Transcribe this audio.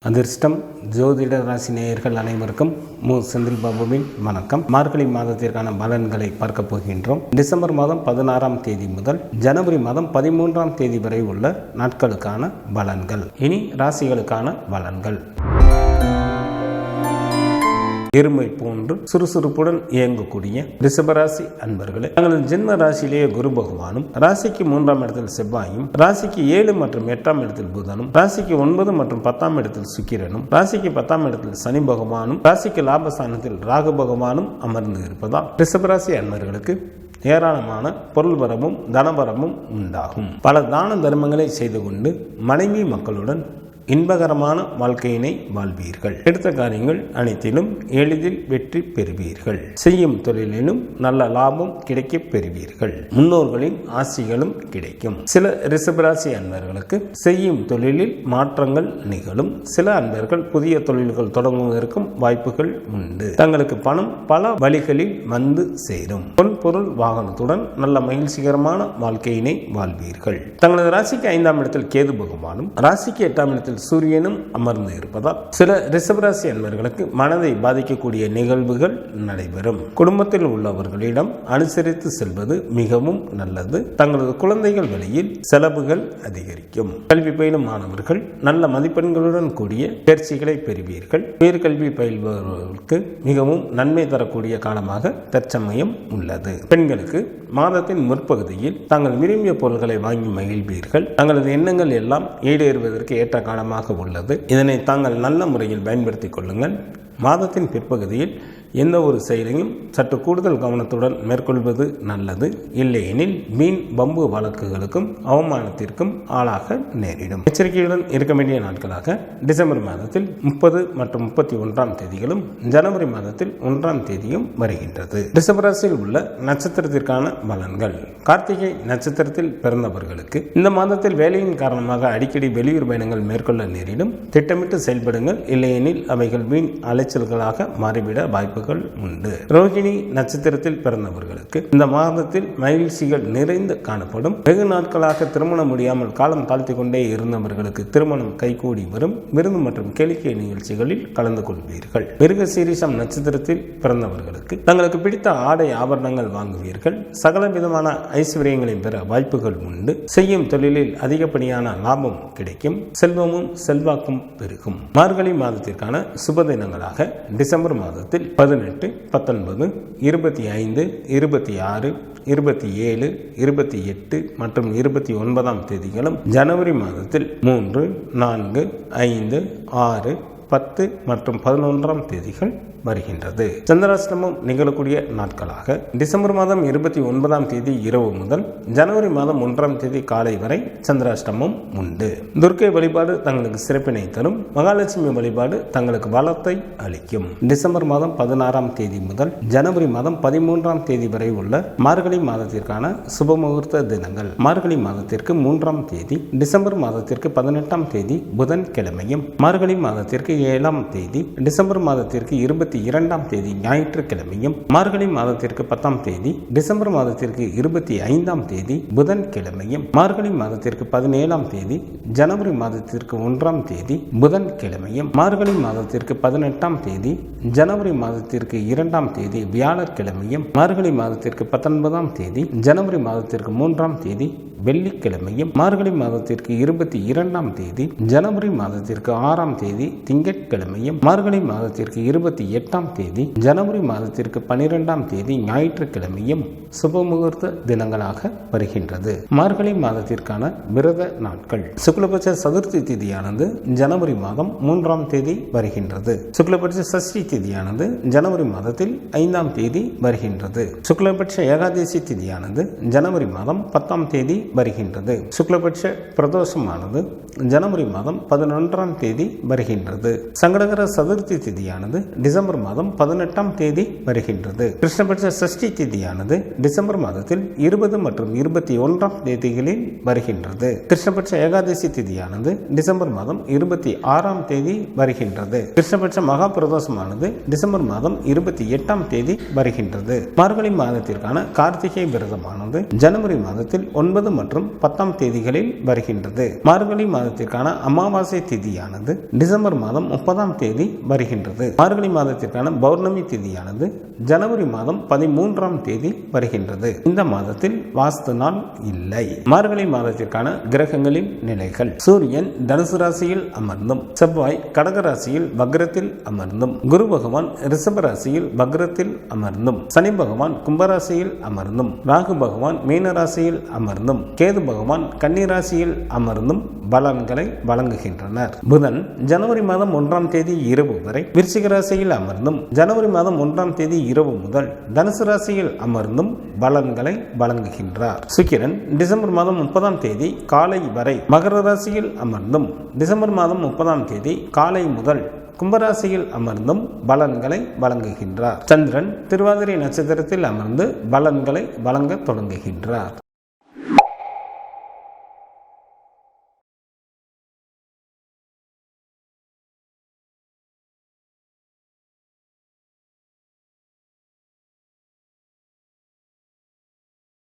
அதிர்ஷ்டம் ஜோதிட ராசி நேயர்கள் அனைவருக்கும் செந்தில் பாபுவின் வணக்கம். மார்கழி மாதத்திற்கான பலன்களை பார்க்க போகின்றோம். டிசம்பர் மாதம் 16ஆம் தேதி முதல் ஜனவரி மாதம் 13ஆம் தேதி வரை உள்ள நாட்களுக்கான பலன்கள். இனி ராசிகளுக்கான பலன்கள். எருமை போன்று சுறுசுறுப்புடன் இயங்கக்கூடிய ரிஷபராசி அன்பர்களே, தங்களது ஜென்ம ராசியிலேயே குரு பகவானும், ராசிக்கு 3ஆம் இடத்தில் செவ்வாயும், ராசிக்கு 7 மற்றும் 8ஆம் இடத்தில் புதனும், ராசிக்கு 9 மற்றும் 10ஆம் இடத்தில் சுக்கிரனும், ராசிக்கு 10ஆம் இடத்தில் சனி பகவானும், ராசிக்கு லாபஸ்தானத்தில் ராகு பகவானும் அமர்ந்து இருப்பதால் ரிஷபராசி அன்பர்களுக்கு ஏராளமான பொருள் வரமும் தனவரமும் உண்டாகும். பல தான தர்மங்களை செய்து கொண்டு மனைவி மக்களுடன் இன்பகரமான வாழ்க்கையினை வாழ்வீர்கள். எடுத்த காரியங்கள் அனைத்திலும் எளிதில் வெற்றி பெறுவீர்கள். செய்யும் தொழிலிலும் நல்ல லாபம் கிடைக்க பெறுவீர்கள். முன்னோர்களின் ஆசிகளும் கிடைக்கும். சில ரிஷபராசி அன்பர்களுக்கு செய்யும் தொழிலில் மாற்றங்கள் நிகழும். சில அன்பர்கள் புதிய தொழில்கள் தொடங்குவதற்கும் வாய்ப்புகள் உண்டு. தங்களுக்கு பணம் பல வழிகளில் வந்து சேரும். பொருள் வாகனத்துடன் நல்ல மகிழ்ச்சிகரமான வாழ்க்கையினை வாழ்வீர்கள். தங்களது ராசிக்கு 5ஆம் இடத்தில் கேது பகவானும், ராசிக்கு 8ஆம் இடத்தில் சூரியனும் அமர்ந்து இருப்பதால் சில ரிஷபராசி அன்பர்களுக்கு மனதை பாதிக்கக்கூடிய நிகழ்வுகள் நடைபெறும். குடும்பத்தில் உள்ளவர்களிடம் அனுசரித்து செல்வது மிகவும் நல்லது. தங்களது குழந்தைகள் வழியில் செலவுகள் அதிகரிக்கும். கல்வி பயிலும் மாணவர்கள் நல்ல மதிப்பெண்களுடன் கூடிய தேர்ச்சிகளை பெறுவீர்கள். உயர்கல்வி பயில்பவர்களுக்கு மிகவும் நன்மை தரக்கூடிய காலமாக தற்சமயம் உள்ளது. பெண்களுக்கு மாதத்தின் முற்பகுதியில் தாங்கள் விரும்பிய பொருட்களை வாங்கி மகிழ்வீர்கள். தங்களது எண்ணங்கள் எல்லாம் ஈடேறுவதற்கு ஏற்ற காலமாக உள்ளது. இதனை தாங்கள் நல்ல முறையில் பயன்படுத்திக் கொள்ளுங்கள். மாதத்தின் பிற்பகுதியில் எந்த ஒரு செயலையும் சற்று கூடுதல் கவனத்துடன் மேற்கொள்வது நல்லது. இல்லையெனில் வீண் பம்பு வழக்குகளுக்கும் அவமானத்திற்கும் ஆளாக நேரிடும். எச்சரிக்கையுடன் இருக்க வேண்டிய நாட்களாக டிசம்பர் மாதத்தில் 30 மற்றும் 31ஆம் தேதிகளும் ஜனவரி மாதத்தில் 1ஆம் தேதியும் வருகின்றது. டிசம்பர் ராசியில் உள்ள நட்சத்திரத்திற்கான பலன்கள். கார்த்திகை நட்சத்திரத்தில் பிறந்தவர்களுக்கு இந்த மாதத்தில் வேலையின் காரணமாக அடிக்கடி வெளியூர் பயணங்கள் மேற்கொள்ள நேரிடும். திட்டமிட்டு செயல்படுங்கள். இல்லையெனில் அவைகள் வீண் அலைச்சல்களாக மாறிவிட வாய்ப்பு உண்டு. ரோகிணி நட்சத்திரத்தில் பிறந்தவர்களுக்கு இந்த மாதத்தில் மகிழ்ச்சிகள் நிறைந்து காணப்படும். வெகு நாட்களாக திருமணம் முடியாமல் காலம் தாழ்த்தி கொண்டே இருந்தவர்களுக்கு திருமணம் கைகூடி வரும். விருந்து மற்றும் கேளிக்கை நிகழ்ச்சிகளில் கலந்து கொள்வீர்கள். மிருகசீரிஷம் நட்சத்திரத்தில் பிறந்தவர்களுக்கு தங்களுக்கு பிடித்த ஆடை ஆபரணங்கள் வாங்குவீர்கள். சகல விதமான ஐஸ்வர்யங்களை பெற வாய்ப்புகள் உண்டு. செய்யும் தொழிலில் அதிகப்படியான லாபம் கிடைக்கும். செல்வமும் செல்வாக்கும் பெருகும். மார்கழி மாதத்திற்கான சுப தினங்களாக டிசம்பர் மாதத்தில் 18, 19, 25, 26, 27, 28 மற்றும் 29ஆம் தேதிகளும், ஜனவரி மாதத்தில் 3, 4, 5, 6, 10 மற்றும் 11ஆம் தேதிகள் வருகின்றது. சந்திராஷ்டமம் நிகழக்கூடிய நாட்களாக டிசம்பர் மாதம் 29ஆம் தேதி இரவு முதல் ஜனவரி மாதம் 1ஆம் தேதி காலை வரை சந்திராஷ்டமம் உண்டு. துர்க்கை வழிபாடு தங்களுக்கு சிறப்பினை தரும். மகாலட்சுமி வழிபாடு தங்களுக்கு வளத்தை அளிக்கும். டிசம்பர் மாதம் 16ஆம் தேதி முதல் ஜனவரி மாதம் 13ஆம் தேதி வரை உள்ள மார்கழி மாதத்திற்கான சுபமுகூர்த்த தினங்கள். மார்கழி மாதத்திற்கு 3ஆம் தேதி, டிசம்பர் மாதத்திற்கு 18ஆம் தேதி புதன் கிழமையும், மார்கழி மாதத்திற்கு 7ஆம் தேதி, டிசம்பர் மாதத்திற்கு 22ஆம் தேதி ஞாயிற்றுக்கிழமையும், மார்கழி மாதத்திற்கு 10ஆம் தேதி, டிசம்பர் மாதத்திற்கு 25ஆம் தேதி புதன் கிழமையும், மார்கழி மாதத்திற்கு 17ஆம் தேதி, ஜனவரி மாதத்திற்கு 1ஆம் தேதி புதன் கிழமையும், மார்கழி மாதத்திற்கு 18ஆம் தேதி, ஜனவரி மாதத்திற்கு 2ஆம் தேதி வியாழக்கிழமையும், மார்கழி மாதத்திற்கு 19ஆம் தேதி, ஜனவரி மாதத்திற்கு 3ஆம் தேதி வெள்ளிக்கிழமையும், மார்கழி மாதத்திற்கு 22ஆம் தேதி, ஜனவரி மாதத்திற்கு 6ஆம் தேதி திங்கட்கிழமையும், மார்கழி மாதத்திற்கு 28ஆம் தேதி, ஜனவரி மாதத்திற்கு 12ஆம் தேதி ஞாயிற்றுக்கிழமையும் சுபமுகூர்த்த தினங்களாக வருகின்றது. மார்கழி மாதத்திற்கான விரத நாட்கள். சுக்லபட்ச சதுர்த்தி திதியானது ஜனவரி மாதம் 3ஆம் தேதி வருகின்றது. சுக்லபட்ச சஷ்டி திதியானது ஜனவரி மாதத்தில் 5ஆம் தேதி வருகின்றது. சுக்லபட்ச ஏகாதசி திதியானது ஜனவரி மாதம் 10ஆம் தேதி வருகின்றது. சுக்லபட்ச பிரதோஷமானது ஜனவரி மாதம் 11ஆம் தேதி வருகின்றது. சங்கடகர சதுர்த்தி திதியானது டிசம்பர் டிசம்பர் மாதம் 18ஆம் தேதி வருகின்றது. கிருஷ்ணபட்ச சஷ்டி திதியானது டிசம்பர் மாதத்தில் 20 மற்றும் 21ஆம் தேதிகளில் வருகின்றது. கிருஷ்ணபட்ச ஏகாதசி திதியானது டிசம்பர் மாதம் 26ஆம் தேதி வருகின்றது. கிருஷ்ணபட்ச மகா பிரதோஷமானது டிசம்பர் மாதம் 28ஆம் தேதி வருகின்றது. மார்கழி மாதத்திற்கான கார்த்திகை விரதமானது ஜனவரி மாதத்தில் 9 மற்றும் 10ஆம் தேதிகளில் வருகின்றது. மார்கழி மாதத்திற்கான அமாவாசை திதியானது டிசம்பர் மாதம் 30ஆம் தேதி வருகின்றது. மார்கழி மாதத்திற்கான பௌர்ணமி திதியானது ஜனவரி மாதம் 13ஆம் தேதி வருகின்றது. இந்த மாதத்தில் வாஸ்து நாள் இல்லை. மார்கழி மாதத்திற்கான கிரகங்களின் நிலைகள்: சூரியன் தனுசு ராசியில் அமர்ந்தும், செவ்வாய் கடக ராசியில் வக்ரத்தில் அமர்ந்தும், குரு பகவான் ரிஷப ராசியில் வக்ரத்தில் அமர்ந்தும், சனி பகவான் கும்பராசியில் அமர்ந்தும், ராகு பகவான் மீன ராசியில் அமர்ந்தும், கேது பகவான் கன்னி ராசியில் அமர்ந்தும் பலன்களை வழங்குகின்றனர். புதன் ஜனவரி மாதம் 1ஆம் தேதி இரவு வரை விருச்சிக ராசியில் அமர்ந்தும், ஜனவரி மாதம் 1ஆம் தேதி இரவு முதல் தனுசு ராசியில் அமர்ந்தும் பலன்களை வழங்குகின்றார். சுக்கிரன் டிசம்பர் மாதம் 30ஆம் தேதி காலை வரை மகர ராசியில் அமர்ந்தும், டிசம்பர் மாதம் 30ஆம் தேதி காலை முதல் கும்பராசியில் அமர்ந்தும் பலன்களை வழங்குகின்றார். சந்திரன் திருவாதிரை நட்சத்திரத்தில் அமர்ந்து பலன்களை வழங்க தொடங்குகின்றார்.